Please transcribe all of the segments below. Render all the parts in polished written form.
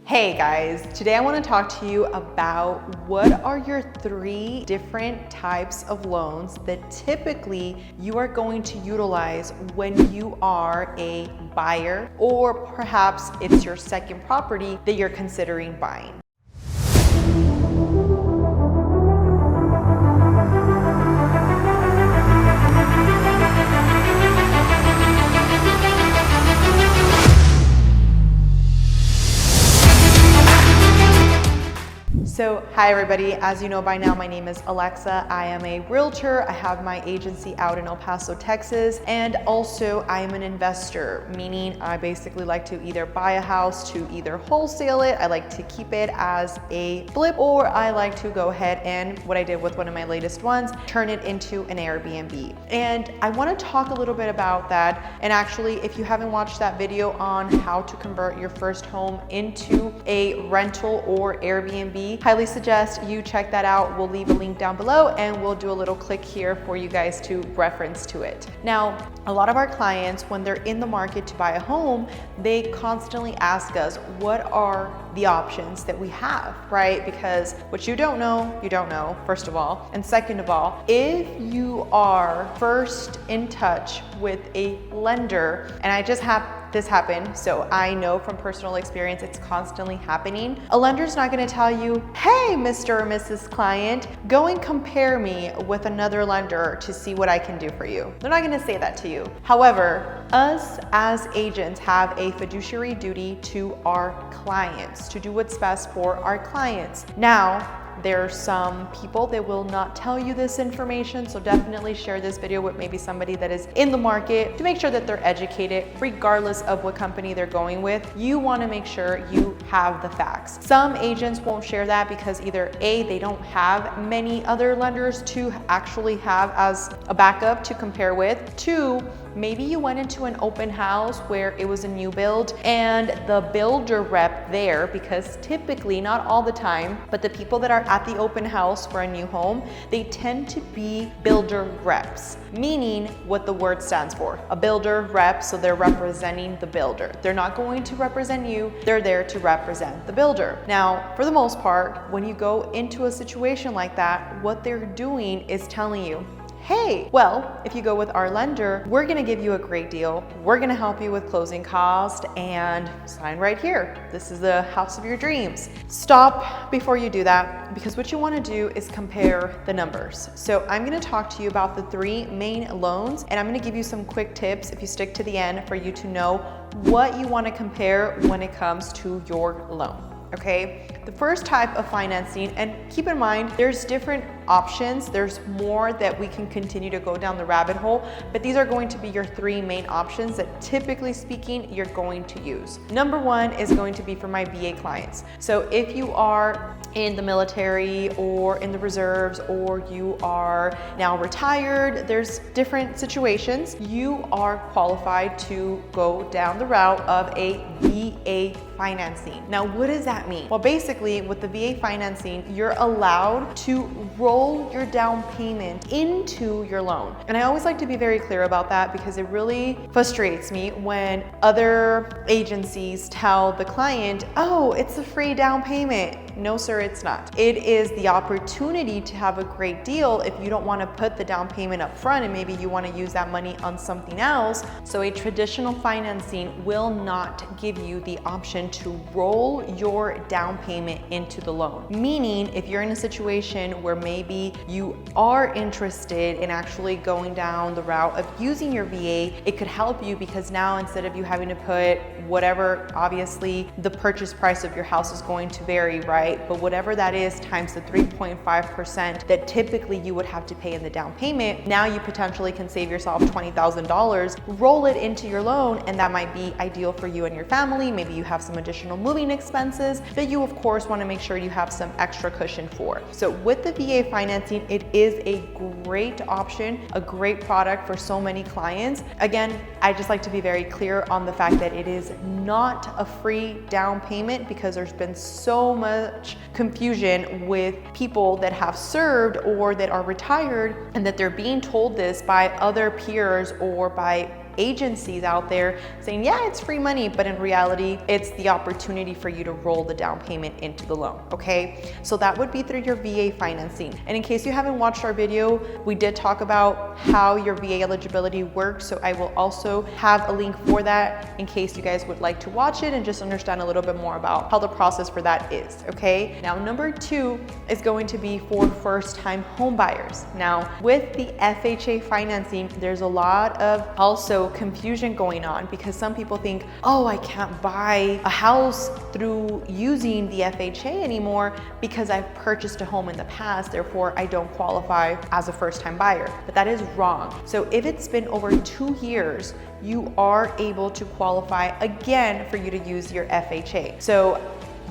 Hey guys, today I want to talk to you about what are your 3 different types of loans that typically you are going to utilize when you are a buyer, or perhaps it's your second property that you're considering buying. So, hi everybody. As you know by now, my name is Alexa. I am a realtor. I have my agency out in El Paso, Texas, and also I am an investor, meaning I basically like to either buy a house to either wholesale it, I like to keep it as a flip, or I like to go ahead and, what I did with one of my latest ones, turn it into an Airbnb. And I want to talk a little bit about that. And actually, if you haven't watched that video on how to convert your first home into a rental or Airbnb, highly suggest you check that out. We'll leave a link down below and we'll do a little click here for you guys to reference to it. Now, a lot of our clients, when they're in the market to buy a home, they constantly ask us, what are the options that we have, right? Because what you don't know, first of all. And second of all, if you are first in touch with a lender, and I just have this happen, so I know from personal experience it's constantly happening. A lender's not going to tell you, hey, Mr. or Mrs. Client, go and compare me with another lender to see what I can do for you. They're not going to say that to you. However, us as agents have a fiduciary duty to our clients to do what's best for our clients. Now, there are some people that will not tell you this information, so definitely share this video with maybe somebody that is in the market to make sure that they're educated regardless of what company they're going with. You want to make sure you have the facts. Some agents won't share that because either A, they don't have many other lenders to actually have as a backup to compare with. 2, maybe you went into an open house where it was a new build and the builder rep there, because typically, not all the time, but the people that are at the open house for a new home, they tend to be builder reps, meaning what the word stands for. A builder rep, so they're representing the builder. They're not going to represent you, they're there to represent the builder. Now, for the most part, when you go into a situation like that, what they're doing is telling you, hey, well, if you go with our lender, we're gonna give you a great deal. We're gonna help you with closing costs and sign right here. This is the house of your dreams. Stop before you do that, because what you wanna do is compare the numbers. So I'm gonna talk to you about the 3 main loans, and I'm gonna give you some quick tips if you stick to the end for you to know what you wanna compare when it comes to your loan. Okay, the first type of financing, and keep in mind, there's different options. There's more that we can continue to go down the rabbit hole, but these are going to be your 3 main options that typically speaking, you're going to use. Number 1 is going to be for my VA clients. So if you are in the military or in the reserves, or you are now retired, there's different situations. You are qualified to go down the route of a VA financing. Now, what does that mean? Well, basically with the VA financing, you're allowed to roll your down payment into your loan. And I always like to be very clear about that, because it really frustrates me when other agencies tell the client, oh, it's a free down payment. No, sir, it's not. It is the opportunity to have a great deal if you don't want to put the down payment up front and maybe you want to use that money on something else. So a traditional financing will not give you the option to roll your down payment into the loan. Meaning, if you're in a situation where maybe you are interested in actually going down the route of using your VA, it could help you, because now instead of you having to put whatever, obviously the purchase price of your house is going to vary, right? But whatever that is times the 3.5% that typically you would have to pay in the down payment, now you potentially can save yourself $20,000, roll it into your loan, and that might be ideal for you and your family. Maybe you have some additional moving expenses that you of course want to make sure you have some extra cushion for. So with the VA financing, it is a great option, a great product for so many clients. Again, I just like to be very clear on the fact that it is not a free down payment, because there's been so much confusion with people that have served or that are retired, and that they're being told this by other peers or by agencies out there saying, yeah, it's free money, but in reality, it's the opportunity for you to roll the down payment into the loan, okay? So that would be through your VA financing. And in case you haven't watched our video, we did talk about how your VA eligibility works. So I will also have a link for that in case you guys would like to watch it and just understand a little bit more about how the process for that is, okay? Now, number 2 is going to be for first-time home buyers. Now, with the FHA financing, there's a lot of also confusion going on because some people think, oh, I can't buy a house through using the FHA anymore because I've purchased a home in the past, therefore I don't qualify as a first-time buyer. But that is wrong. So if it's been over 2 years, you are able to qualify again for you to use your FHA. So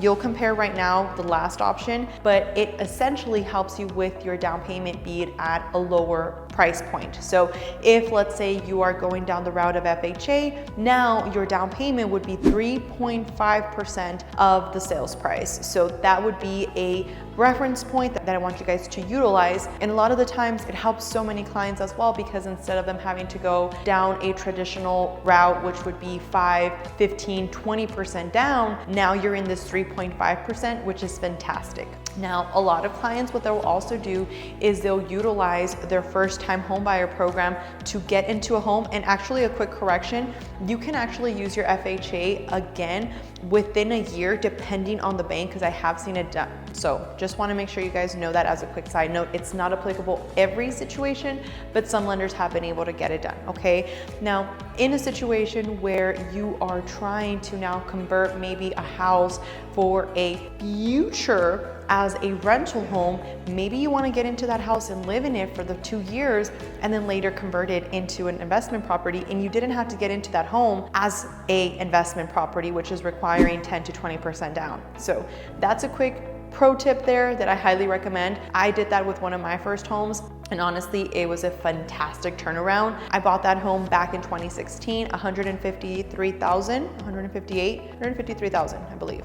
you'll compare right now the last option, but it essentially helps you with your down payment, be it at a lower price point. So if, let's say, you are going down the route of FHA, now your down payment would be 3.5% of the sales price. So that would be a reference point that I want you guys to utilize. And a lot of the times it helps so many clients as well, because instead of them having to go down a traditional route, which would be 5, 15, 20% down, now you're in this 3.5%, which is fantastic. Now, a lot of clients, what they'll also do is they'll utilize their first-time homebuyer program to get into a home. And actually, a quick correction, you can actually use your FHA again within a year, depending on the bank, because I have seen it done. So just want to make sure you guys know that as a quick side note. It's not applicable every situation, but some lenders have been able to get it done, okay? Now, in a situation where you are trying to now convert maybe a house for a future as a rental home, maybe you want to get into that house and live in it for the 2 years and then later convert it into an investment property, and you didn't have to get into that home as a investment property, which is requiring 10 to 20% down. So that's a quick pro tip there that I highly recommend. I did that with one of my first homes, and honestly, it was a fantastic turnaround. I bought that home back in 2016, $153,000, I believe.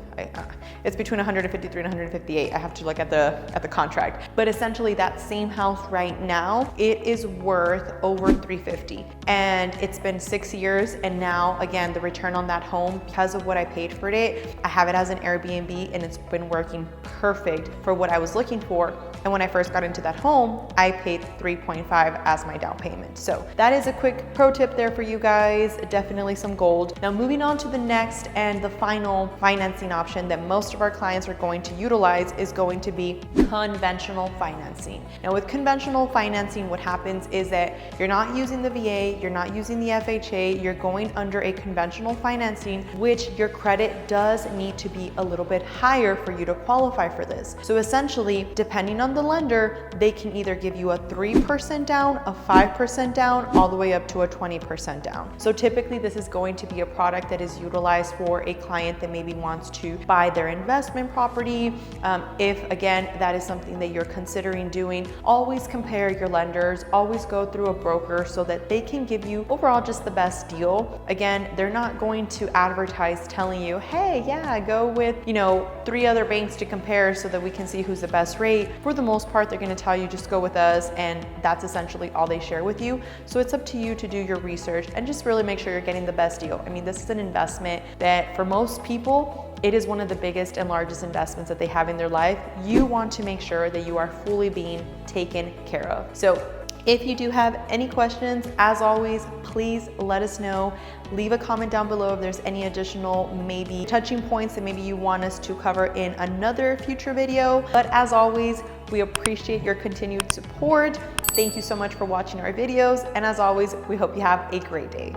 It's between 153 and 158. I have to look at the contract. But essentially, that same house right now, it is worth over $350. And it's been 6 years, and now again, the return on that home, because of what I paid for it, I have it as an Airbnb, and it's been working perfect for what I was looking for. And when I first got into that home, I paid 3.5 as my down payment. So that is a quick pro tip there for you guys. Definitely some gold. Now, moving on to the next and the final financing option that most of our clients are going to utilize is going to be conventional financing. Now, with conventional financing, what happens is that you're not using the VA, you're not using the FHA, you're going under a conventional financing, which your credit does need to be a little bit higher for you to qualify for this. So essentially, depending on the lender, they can either give you a 3% down, a 5% down, all the way up to a 20% down. So typically this is going to be a product that is utilized for a client that maybe wants to buy their investment property. If again, that is something that you're considering doing, always compare your lenders, always go through a broker so that they can give you overall just the best deal. Again, they're not going to advertise telling you, hey, yeah, go with, 3 other banks to compare so that we can see who's the best rate. For the most part, they're going to tell you just go with us, and that's essentially all they share with you. So it's up to you to do your research and just really make sure you're getting the best deal. I mean, this is an investment that for most people, it is one of the biggest and largest investments that they have in their life. You want to make sure that you are fully being taken care of. So if you do have any questions, as always, please let us know. Leave a comment down below if there's any additional maybe touching points that maybe you want us to cover in another future video. But as always, we appreciate your continued support. Thank you so much for watching our videos. And as always, we hope you have a great day.